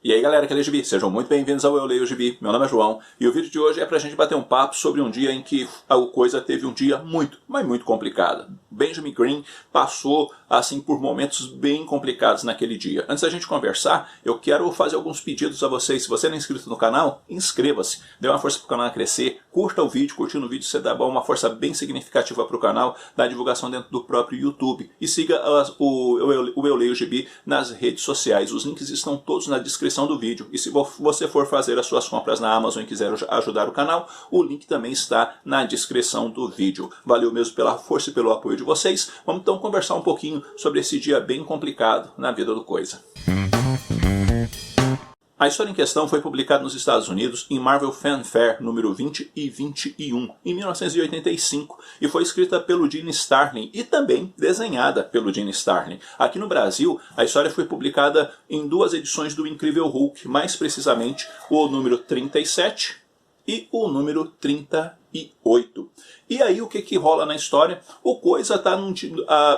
E aí galera que lê Gibi, sejam muito bem-vindos ao Eu Leio Gibi, meu nome é João, e o vídeo de hoje é pra gente bater um papo sobre um dia em que a coisa teve um dia muito, mas muito complicado. Benjamin Green passou assim por momentos bem complicados naquele dia. Antes da gente conversar, eu quero fazer alguns pedidos a vocês. Se você não é inscrito no canal, inscreva-se, dê uma força pro canal crescer, curta o vídeo, curtindo o vídeo você dá uma força bem significativa pro canal, da divulgação dentro do próprio YouTube. E siga o Eu Leio Gibi nas redes sociais, os links estão todos na descrição do vídeo. E se você for fazer as suas compras na Amazon e quiser ajudar o canal, o link também está na descrição do vídeo. Valeu mesmo pela força e pelo apoio de vocês. Vamos então conversar um pouquinho sobre esse dia bem complicado na vida do Coisa. A história em questão foi publicada nos Estados Unidos em Marvel Fanfare número 20 e 21, em 1985, e foi escrita pelo Gene Starlin e também desenhada pelo Gene Starlin. Aqui no Brasil, a história foi publicada em duas edições do Incrível Hulk, mais precisamente o número 37 e o número 38. E aí o que rola na história? O Coisa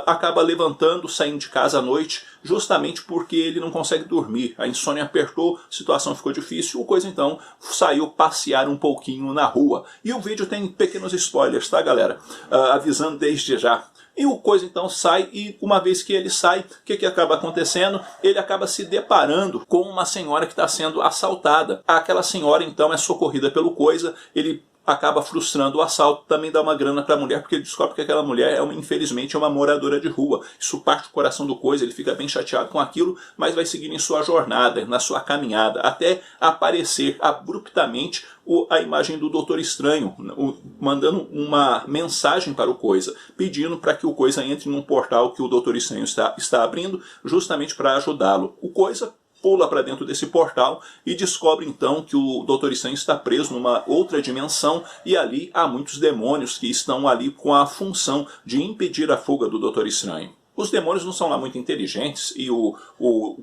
acaba levantando, saindo de casa à noite, justamente porque ele não consegue dormir. A insônia apertou, a situação ficou difícil, o Coisa então saiu passear um pouquinho na rua. E o vídeo tem pequenos spoilers, tá galera? Avisando desde já. E o Coisa então sai, e uma vez que ele sai, o que acaba acontecendo? Ele acaba se deparando com uma senhora que está sendo assaltada. Aquela senhora então é socorrida pelo Coisa, ele acaba frustrando o assalto, também dá uma grana para a mulher, porque ele descobre que aquela mulher, infelizmente, é uma moradora de rua. Isso parte do coração do Coisa, ele fica bem chateado com aquilo, mas vai seguir em sua jornada, na sua caminhada, até aparecer abruptamente a imagem do Doutor Estranho, mandando uma mensagem para o Coisa, pedindo para que o Coisa entre num portal que o Doutor Estranho está abrindo, justamente para ajudá-lo. O Coisa pula para dentro desse portal e descobre então que o Doutor Estranho está preso numa outra dimensão, e ali há muitos demônios que estão ali com a função de impedir a fuga do Doutor Estranho. Os demônios não são lá muito inteligentes, e o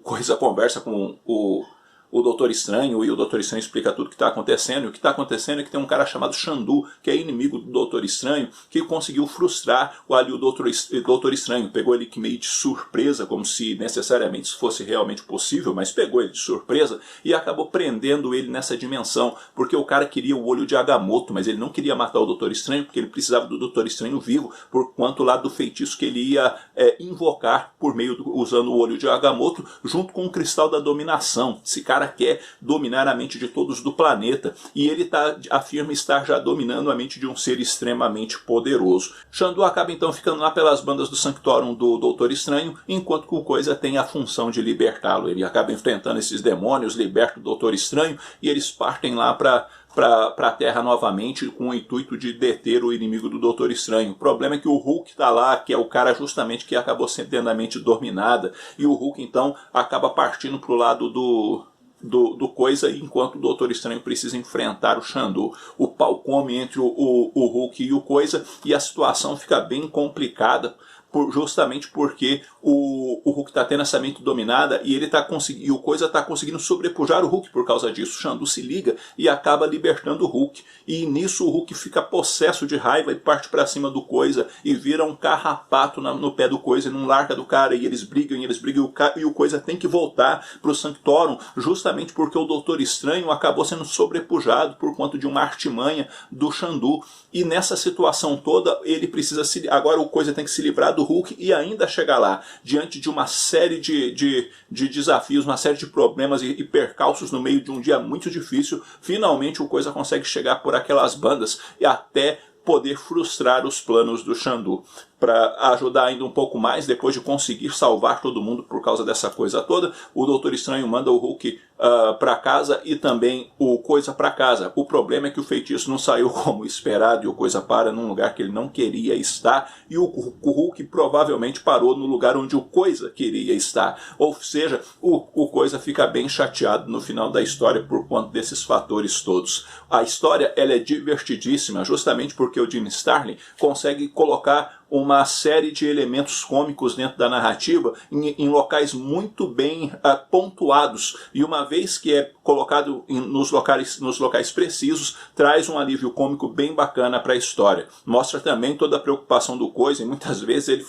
Coisa conversa com o Doutor Estranho, e o Doutor Estranho explica tudo o que está acontecendo. E o que está acontecendo é que tem um cara chamado Xandu, que é inimigo do Doutor Estranho, que conseguiu frustrar o Doutor Estranho. Pegou ele que meio de surpresa, como se necessariamente isso fosse realmente possível, mas pegou ele de surpresa e acabou prendendo ele nessa dimensão, porque o cara queria o olho de Agamotto, mas ele não queria matar o Doutor Estranho, porque ele precisava do Doutor Estranho vivo, por quanto lá do feitiço que ele ia invocar por meio usando o olho de Agamotto, junto com o Cristal da Dominação. Esse cara quer dominar a mente de todos do planeta, e ele afirma estar já dominando a mente de um ser extremamente poderoso. Xandu acaba então ficando lá pelas bandas do Sanctorum do Doutor Estranho, enquanto que o Coisa tem a função de libertá-lo. Ele acaba enfrentando esses demônios, liberta o Doutor Estranho, e eles partem lá para a Terra novamente com o intuito de deter o inimigo do Doutor Estranho. O problema é que o Hulk está lá, que é o cara justamente que acabou sendo tendo a mente dominada, e o Hulk então acaba partindo para o lado do Coisa, enquanto o Doutor Estranho precisa enfrentar o Xandu. O pau come entre o Hulk e o Coisa, e a situação fica bem complicada, justamente porque o Hulk está tendo essa mente dominada, e o Coisa está conseguindo sobrepujar o Hulk por causa disso. O Xandu se liga e acaba libertando o Hulk, e nisso o Hulk fica possesso de raiva e parte para cima do Coisa e vira um carrapato no pé do Coisa e não larga do cara, e eles brigam e o Coisa tem que voltar para o Sanctorum, justamente porque o Doutor Estranho acabou sendo sobrepujado por conta de uma artimanha do Xandu. E nessa situação toda, ele precisa agora o Coisa tem que se livrar do Hulk e ainda chegar lá, diante de uma série de desafios, uma série de problemas e percalços no meio de um dia muito difícil. Finalmente o Coisa consegue chegar por aquelas bandas e até poder frustrar os planos do Xandu. Para ajudar ainda um pouco mais, depois de conseguir salvar todo mundo por causa dessa coisa toda, o Doutor Estranho manda o Hulk para casa e também o Coisa para casa. O problema é que o feitiço não saiu como esperado, e o Coisa para num lugar que ele não queria estar, e o Hulk provavelmente parou no lugar onde o Coisa queria estar. Ou seja, o Coisa fica bem chateado no final da história por conta desses fatores todos. A história ela é divertidíssima, justamente porque o Gene Starlin consegue colocar uma série de elementos cômicos dentro da narrativa em locais muito bem pontuados, e uma vez que é colocado nos locais precisos, traz um alívio cômico bem bacana para a história. Mostra também toda a preocupação do Coisa, e muitas vezes ele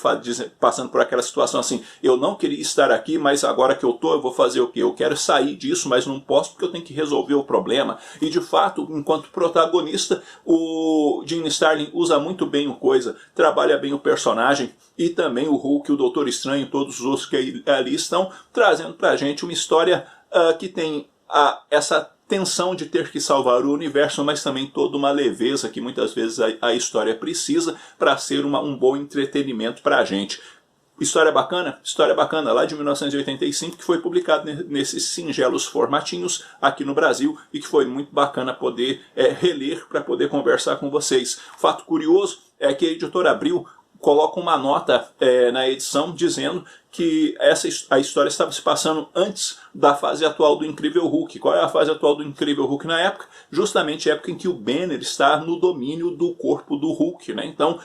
passando por aquela situação assim, eu não queria estar aqui, mas agora que eu tô, eu vou fazer o quê? Eu quero sair disso, mas não posso porque eu tenho que resolver o problema. E de fato, enquanto protagonista, o Jim Starlin usa muito bem o Coisa, trabalha bem o personagem, e também o Hulk, o Doutor Estranho, todos os outros que ali estão, trazendo pra gente uma história que tem essa tensão de ter que salvar o universo, mas também toda uma leveza que muitas vezes a história precisa para ser um bom entretenimento pra gente. História bacana, lá de 1985, que foi publicado nesses singelos formatinhos aqui no Brasil e que foi muito bacana poder reler para poder conversar com vocês. Fato curioso é que a Editora Abril coloca uma nota na edição dizendo que a história estava se passando antes da fase atual do Incrível Hulk. Qual é a fase atual do Incrível Hulk na época? Justamente a época em que o Banner está no domínio do corpo do Hulk, né? Então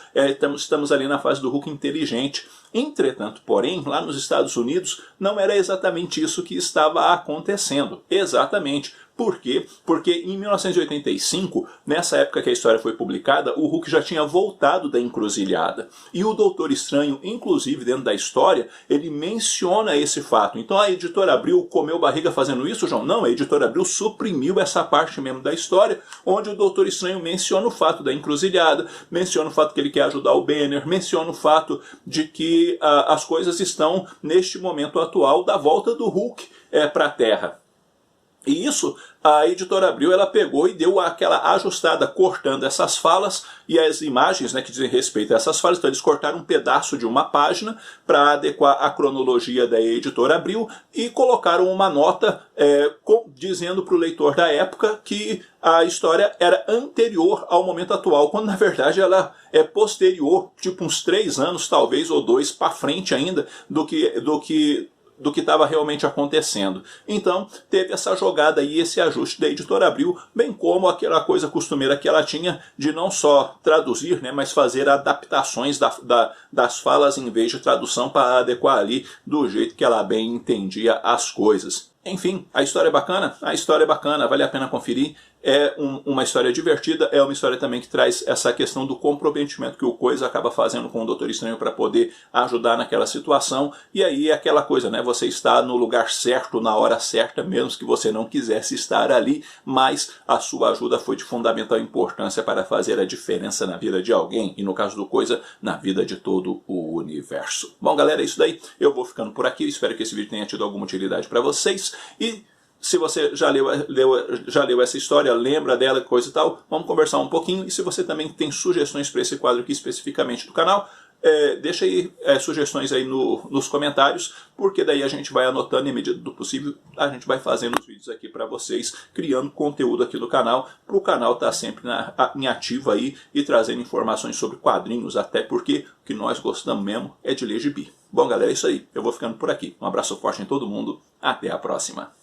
estamos ali na fase do Hulk inteligente. Entretanto, porém, lá nos Estados Unidos não era exatamente isso que estava acontecendo. Exatamente. Por quê? Porque em 1985, nessa época que a história foi publicada, o Hulk já tinha voltado da encruzilhada. E o Doutor Estranho, inclusive dentro da história, ele menciona esse fato. Então a Editora Abril comeu barriga fazendo isso, João? Não, a Editora Abril suprimiu essa parte mesmo da história, onde o Doutor Estranho menciona o fato da encruzilhada, menciona o fato que ele quer ajudar o Banner, menciona o fato de que as coisas estão neste momento atual da volta do Hulk para a Terra. E isso, a Editora Abril, ela pegou e deu aquela ajustada, cortando essas falas e as imagens, né, que dizem respeito a essas falas. Então eles cortaram um pedaço de uma página para adequar a cronologia da Editora Abril e colocaram uma nota dizendo para o leitor da época que a história era anterior ao momento atual, quando na verdade ela é posterior, tipo uns 3 anos talvez, ou 2 para frente ainda, do que estava realmente acontecendo. Então teve essa jogada aí, esse ajuste da Editora Abril, bem como aquela coisa costumeira que ela tinha de não só traduzir, né, mas fazer adaptações das falas em vez de tradução para adequar ali do jeito que ela bem entendia as coisas. Enfim, a história é bacana? A história é bacana, vale a pena conferir. É uma história divertida, é uma história também que traz essa questão do comprometimento que o Coisa acaba fazendo com o Doutor Estranho para poder ajudar naquela situação. E aí é aquela coisa, né? Você está no lugar certo, na hora certa, mesmo que você não quisesse estar ali, mas a sua ajuda foi de fundamental importância para fazer a diferença na vida de alguém, e no caso do Coisa, na vida de todo o universo. Bom, galera, é isso daí. Eu vou ficando por aqui, espero que esse vídeo tenha tido alguma utilidade para vocês. E se você já leu essa história, lembra dela, coisa e tal, vamos conversar um pouquinho. E se você também tem sugestões para esse quadro aqui especificamente do canal, deixa aí sugestões aí nos comentários, porque daí a gente vai anotando e, à medida do possível, a gente vai fazendo os vídeos aqui para vocês, criando conteúdo aqui do canal, para o canal estar sempre em ativo aí e trazendo informações sobre quadrinhos, até porque o que nós gostamos mesmo é de ler gibi. Bom, galera, é isso aí. Eu vou ficando por aqui. Um abraço forte em todo mundo. Até a próxima.